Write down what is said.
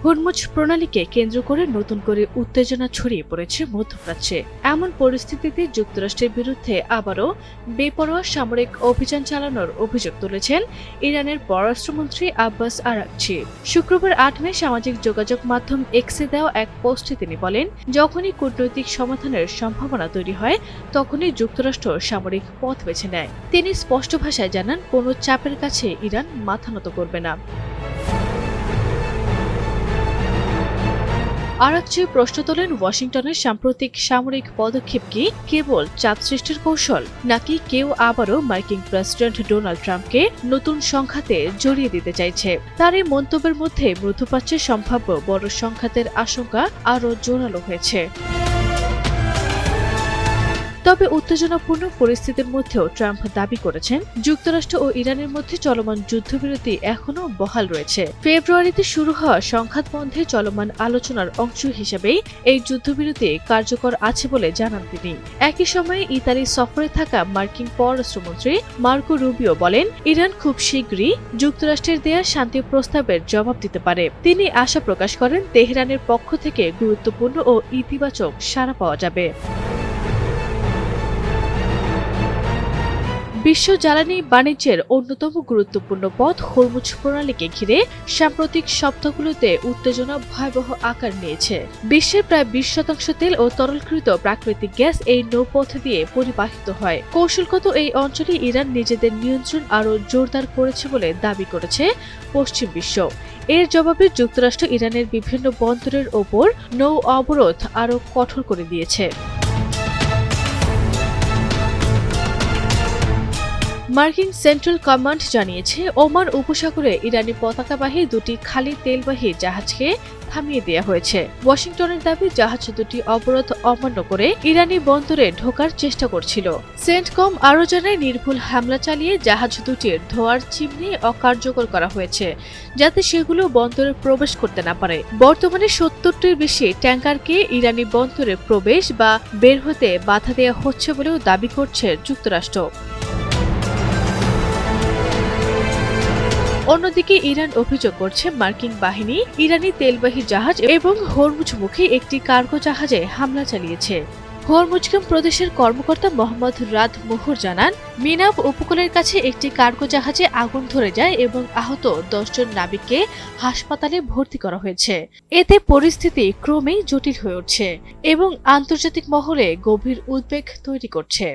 Hormuz প্রণালীকে কেন্দ্র করে নতুন করে উত্তেজনা ছড়িয়ে পড়েছে মধ্যপ্রাচ্যে। এমন পরিস্থিতিতে যুক্তরাষ্ট্রের বিরুদ্ধে আবারও বেপরোয়া সামরিক অভিযান চালানোর অভিযোগ তুলেছেন ইরানের পররাষ্ট্রমন্ত্রী আব্বাস আরাগচি। শুক্রবার ৮ মে সামাজিক যোগাযোগ মাধ্যম এক্সে দেওয়া এক পোস্টে তিনি বলেন, যখনই কূটনৈতিক সমাধানের সম্ভাবনা তৈরি হয় তখনই যুক্তরাষ্ট্র সামরিক পথ বেছে নেয়। তিনি স্পষ্ট ভাষায় জানান, কোনো চাপের কাছে ইরান মাথা নত করবে না। আরাগচি প্রশ্ন তোলেন, ওয়াশিংটনের সাম্প্রতিক সামরিক পদক্ষেপ কি কেবল চাপ সৃষ্টির কৌশল, নাকি কেউ আবারও মার্কিন প্রেসিডেন্ট ডোনাল্ড ট্রাম্পকে নতুন সংঘাতে জড়িয়ে দিতে চাইছে? তার এই মন্তব্যের মধ্যে মধ্যপ্রাচ্যের সম্ভাব্য বড় সংঘাতের আশঙ্কা আরও জোরালো হয়েছে। তবে উত্তেজনাপূর্ণ পরিস্থিতির মধ্যেও ট্রাম্প দাবি করেছেন, যুক্তরাষ্ট্র ও ইরানের মধ্যে চলমান যুদ্ধবিরতি এখনও বহাল রয়েছে। ফেব্রুয়ারিতে শুরু হওয়া সংঘাত বন্ধে চলমান আলোচনার অংশ হিসেবেই এই যুদ্ধবিরতি কার্যকর আছে বলে জানান তিনি। একই সময়ে ইতালি সফরে থাকা মার্কিন পররাষ্ট্রমন্ত্রী মার্কো রুবিও বলেন, ইরান খুব শীঘ্রই যুক্তরাষ্ট্রের দেয়া শান্তি প্রস্তাবের জবাব দিতে পারে। তিনি আশা প্রকাশ করেন, তেহরানের পক্ষ থেকে গুরুত্বপূর্ণ ও ইতিবাচক সাড়া পাওয়া যাবে। বিশ্ব জ্বালানি বাণিজ্যের অন্যতম গুরুত্বপূর্ণ পথ হরমুজ প্রণালীকে ঘিরে সাম্প্রতিক সপ্তাহগুলোতে উত্তেজনা ভয়াবহ আকার নিয়েছে। বিশ্বের প্রায় 20% তেল ও তরলকৃত প্রাকৃতিক গ্যাস এই নৌপথ দিয়ে পরিবাহিত হয়। কৌশলগত এই অঞ্চলে ইরান নিজেদের নিয়ন্ত্রণ আরও জোরদার করেছে বলে দাবি করেছে পশ্চিম বিশ্ব। এর জবাবে যুক্তরাষ্ট্র ইরানের বিভিন্ন বন্দরের ওপর নৌ অবরোধ আরও কঠোর করে দিয়েছে। মার্কিন সেন্ট্রাল কমান্ড জানিয়েছে, ওমান উপসাগরে ইরানি পতাকাবাহী দুটি খালি তেলবাহী জাহাজকে থামিয়ে দেওয়া হয়েছে। ওয়াশিংটনের দাবি, জাহাজ দুটি অবরোধ অমান্য করে ইরানি বন্দরে ঢোকার চেষ্টা করছিল। সেন্টকম আরও জানায়, নির্ভুল হামলা চালিয়ে জাহাজ দুটির ধোঁয়ার চিমনি অকার্যকর করা হয়েছে, যাতে সেগুলো বন্দরে প্রবেশ করতে না পারে। বর্তমানে 70টির বেশি ট্যাঙ্কারকে ইরানি বন্দরে প্রবেশ বা বের হতে বাধা দেওয়া হচ্ছে বলেও দাবি করছে যুক্তরাষ্ট্র। অন্যদিকে ইরান অভিযোগ করছে, মার্কিন বাহিনী ইরানি তেলবাহী জাহাজ এবং হরমুজমুখী একটি কার্গো জাহাজে হামলা চালিয়েছে। হরমুজগাম প্রদেশের কর্মকর্তা মোহাম্মদ রাদ মুহুর জানান, মিনাব উপকূলের কাছে একটি কার্গো জাহাজে আগুন ধরে যায় এবং আহত 10 জন নাবিককে হাসপাতালে ভর্তি করা হয়েছে। এতে পরিস্থিতি ক্রমেই জটিল হয়ে উঠছে এবং আন্তর্জাতিক মহলে গভীর উদ্বেগ তৈরি করছে।